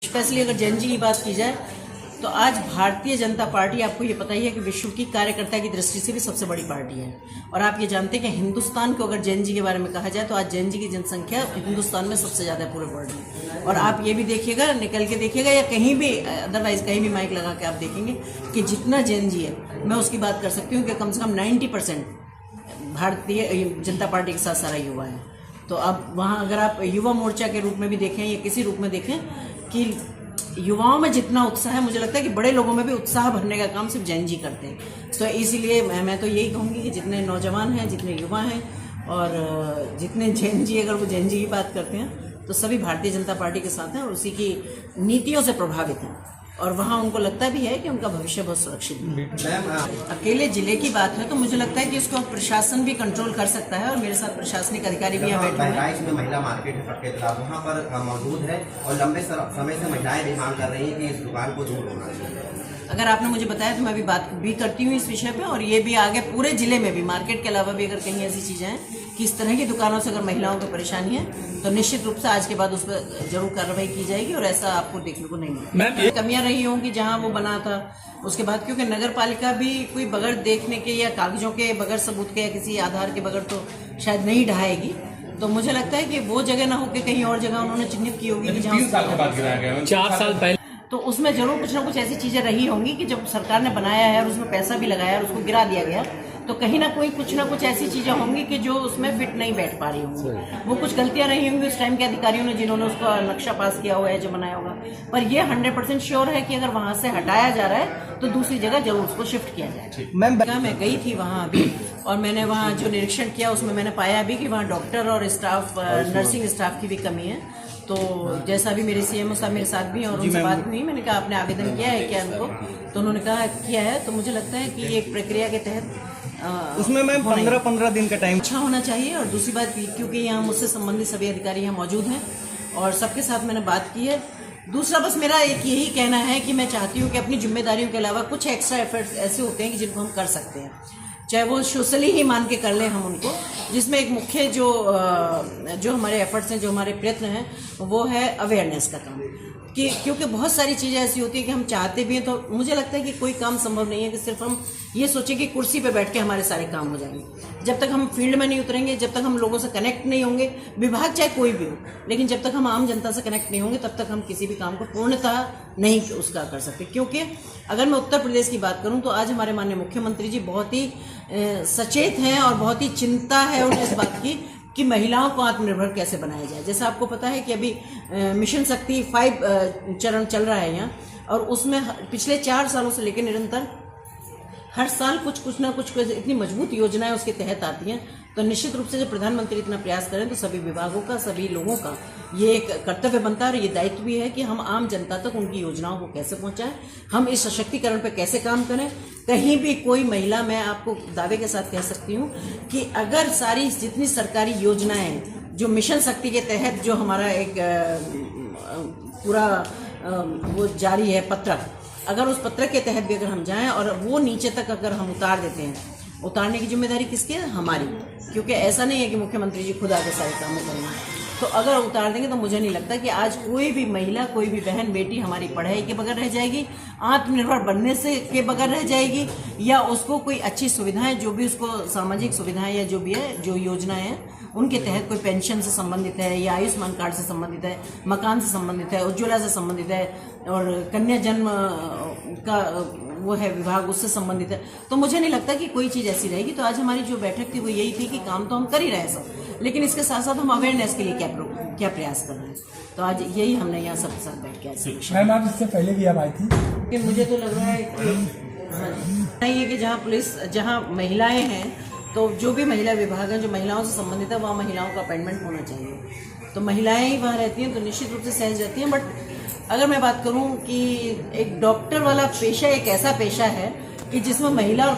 Specially अगर जैन जी की बात की जाए तो आज भारतीय जनता पार्टी, आपको ये पता ही है कि विश्व की कार्यकर्ता की दृष्टि से भी सबसे बड़ी पार्टी है। और आप ये जानते हैं कि हिंदुस्तान को अगर जैन जी के बारे में कहा जाए तो आज जैन जी की जनसंख्या हिंदुस्तान में सबसे ज़्यादा है पूरे वर्ल्ड में। और आप ये भी देखिएगा, निकल के देखिएगा या कहीं भी अदरवाइज कहीं भी माइक लगा के आप देखेंगे कि जितना जैन जी है, मैं उसकी बात कर सकती हूँ कि कम से कम 90% भारतीय जनता पार्टी के साथ सारा युवा है। तो अब वहाँ अगर आप युवा मोर्चा के रूप में भी देखें या किसी रूप में देखें कि युवाओं में जितना उत्साह है, मुझे लगता है कि बड़े लोगों में भी उत्साह भरने का काम सिर्फ जैन जी करते हैं। तो इसीलिए मैं तो यही कहूँगी कि जितने नौजवान हैं, जितने युवा हैं और जितने जैन जी, अगर वो जैन जी की बात करते हैं तो सभी भारतीय जनता पार्टी के साथ हैं और उसी की नीतियों से प्रभावित हैं और वहाँ उनको लगता भी है कि उनका भविष्य बहुत सुरक्षित है। अकेले जिले की बात है तो मुझे लगता है कि उसको प्रशासन भी कंट्रोल कर सकता है और मेरे साथ प्रशासनिक अधिकारी भी यहाँ बैठे हैं। बहराइच में महिला मार्केट है फटके तालाब, वहाँ पर मौजूद है और लंबे समय से महिलाएं भी मांग कर रही हैं कि इस दुकान को दूर होना चाहिए। अगर आपने मुझे बताया तो मैं अभी बात भी करती हूँ इस विषय पे और ये भी आगे पूरे जिले में भी, मार्केट के अलावा भी अगर कहीं ऐसी चीजें हैं कि इस तरह की दुकानों से अगर महिलाओं को परेशानी है तो निश्चित रूप से आज के बाद उस पर जरूर कार्रवाई की जाएगी और ऐसा आपको देखने को नहीं मिलेगा। कमियां रही होंगी जहां वो बना था उसके बाद, क्योंकि नगर पालिका भी कोई बगैर देखने के या कागजों के, बगैर सबूत के या किसी आधार के बगैर तो शायद नहीं ढहाएगी। तो मुझे लगता है कि वो जगह ना होकर कहीं और जगह उन्होंने चिन्हित की होगी कि जहाँ 4 साल पहले, तो उसमें जरूर कुछ ना कुछ ऐसी चीजें रही होंगी कि जब सरकार ने बनाया है और उसमें पैसा भी लगाया और उसको गिरा दिया गया तो कहीं ना कोई कुछ ना कुछ ऐसी चीजें होंगी कि जो उसमें फिट नहीं बैठ पा रही होंगी। वो कुछ गलतियां रही होंगी उस टाइम के अधिकारियों ने जिन्होंने उसका नक्शा पास किया हुआ है, जो बनाया होगा। पर ये 100% श्योर है कि अगर वहां से हटाया जा रहा है तो दूसरी जगह जरूर उसको शिफ्ट किया जाए। मैं गई थी वहां अभी और मैंने वहाँ जो निरीक्षण किया उसमें मैंने पाया भी कि वहाँ डॉक्टर और स्टाफ, नर्सिंग स्टाफ की भी कमी है। तो जैसा भी मेरे सीएमओ साहब मेरे साथ भी और उनसे बात हुई, मैंने कहा आपने आवेदन किया है क्या उनको, तो उन्होंने कहा किया है। तो मुझे लगता है कि एक प्रक्रिया के तहत उसमें मैम 15 दिन का टाइम अच्छा होना चाहिए। और दूसरी बात क्योंकि यहाँ मुझसे संबंधित सभी अधिकारी यहाँ मौजूद हैं और सबके साथ मैंने बात की है। दूसरा बस मेरा एक यही कहना है कि मैं चाहती हूँ कि अपनी जिम्मेदारियों के अलावा कुछ एक्स्ट्रा एफर्ट्स ऐसे होते हैं कि जिनको हम कर सकते हैं, चाहे वो सोशली ही मान के कर लें हम उनको, जिसमें एक मुख्य जो हमारे एफर्ट्स हैं, जो हमारे प्रयत्न हैं, वो है अवेयरनेस का काम। कि क्योंकि बहुत सारी चीज़ें ऐसी होती है कि हम चाहते भी हैं तो मुझे लगता है कि कोई काम संभव नहीं है कि सिर्फ हम ये सोचें कि कुर्सी पे बैठ के हमारे सारे काम हो जाएंगे। जब तक हम फील्ड में नहीं उतरेंगे, जब तक हम लोगों से कनेक्ट नहीं होंगे, विभाग चाहे कोई भी हो, लेकिन जब तक हम आम जनता से कनेक्ट नहीं होंगे तब तक हम किसी भी काम को पूर्णतः नहीं उसका कर सकते। क्योंकि अगर मैं उत्तर प्रदेश की बात करूं तो आज हमारे माननीय मुख्यमंत्री जी बहुत ही सचेत हैं और बहुत ही चिंता है उन्हें इस बात की कि महिलाओं को आत्मनिर्भर कैसे बनाया जाए। जैसा आपको पता है कि अभी मिशन शक्ति 5 चरण चल रहा है यहाँ और उसमें पिछले 4 सालों से लेकर निरंतर हर साल कुछ ना कुछ इतनी मजबूत योजनाएं उसके तहत आती हैं। तो निश्चित रूप से जब प्रधानमंत्री इतना प्रयास करें तो सभी विभागों का, सभी लोगों का ये एक कर्तव्य बनता है और ये दायित्व भी है कि हम आम जनता तक उनकी योजनाओं को कैसे पहुंचाएं, हम इस सशक्तिकरण पर कैसे काम करें। कहीं भी कोई महिला, मैं आपको दावे के साथ कह सकती हूँ कि अगर सारी जितनी सरकारी योजनाएं जो मिशन शक्ति के तहत जो हमारा एक पूरा वो जारी है पत्रक, अगर उस पत्रक के तहत भी अगर हम जाएं और वो नीचे तक अगर हम उतार देते हैं, उतारने की जिम्मेदारी किसकी है? हमारी। क्योंकि ऐसा नहीं है कि मुख्यमंत्री जी खुद आके सारे काम करेंगे। तो अगर उतार देंगे तो मुझे नहीं लगता कि आज कोई भी महिला, कोई भी बहन बेटी हमारी पढ़ाई के बगैर रह जाएगी, आत्मनिर्भर बनने से के बगैर रह जाएगी, या उसको कोई अच्छी सुविधाएं, जो भी उसको सामाजिक सुविधाएं या जो भी है, जो योजनाएं हैं उनके तहत, कोई पेंशन से संबंधित है या आयुष्मान कार्ड से संबंधित है, मकान से संबंधित है, उज्ज्वला से संबंधित है और कन्या जन्म का वो है विभाग, उससे संबंधित है। तो मुझे नहीं लगता कि कोई चीज़ ऐसी रहेगी। तो आज हमारी जो बैठक थी वो यही थी कि काम तो हम कर ही रहे हैं सब, लेकिन इसके साथ साथ हम अवेयरनेस के लिए क्या प्रयास कर रहे हैं। तो आज यही हमने यहाँ सबके साथ बैठ के मैम आप इससे पहले भी आप आई थी कि मुझे तो लग रहा है कि नहीं है कि जहाँ पुलिस, जहाँ महिलाएं हैं तो जो भी महिला विभाग है जो महिलाओं से संबंधित है वहाँ महिलाओं का अपॉइंटमेंट होना चाहिए। तो महिलाएं ही वहाँ रहती हैं तो निश्चित रूप से सहज रहती हैं। बट अगर मैं बात करूँ कि एक डॉक्टर वाला पेशा एक ऐसा पेशा है कि जिसमें महिला और